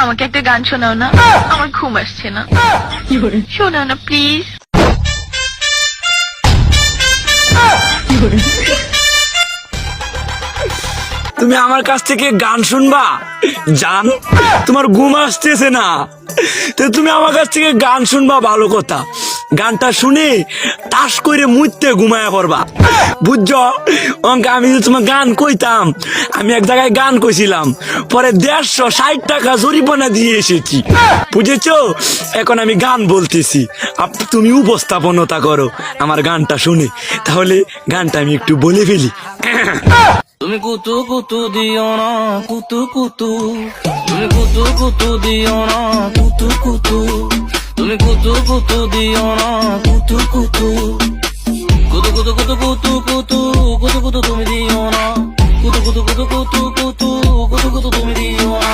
আমাকে একটা গান শোনাও না, আমার ঘুম আসছে না। শোনাও না প্লিজ। তুমি আমার কাছ থেকে গান শুনবা জান? তোমার ঘুম আসতেছে না তো তুমি আমার কাছ থেকে গান শুনবা, ভালো কথা। গানটা শুনে তাস করে মুইতে ঘুমায়া পড়বা, বুঝছো? আমি যদি তোমার গান কইতাম, আমি এক জায়গায় গান কইছিলাম, পরে 160 টাকা জরিমানা দিয়ে এসেছি, বুঝেছো? এখন আমি গান বলতেছি, তুমি উপস্থাপনতা করো আমার গানটা শুনে। তাহলে গানটা আমি একটু বলে ফেলি। তুমি কুতু কুতু দিও না কুতু কুতু, তুমি কুতু কুতু দিও না কুতু কুতু, তুমি কুতু কুতু দিও না কুতু কুতু, কুতু কুতু কুতু কুতু কুতু কুতু কুতু তুমি দিও না, কুতু কুতু কুতু কুতু কুতু কুতু কুতু তুমি দিও না।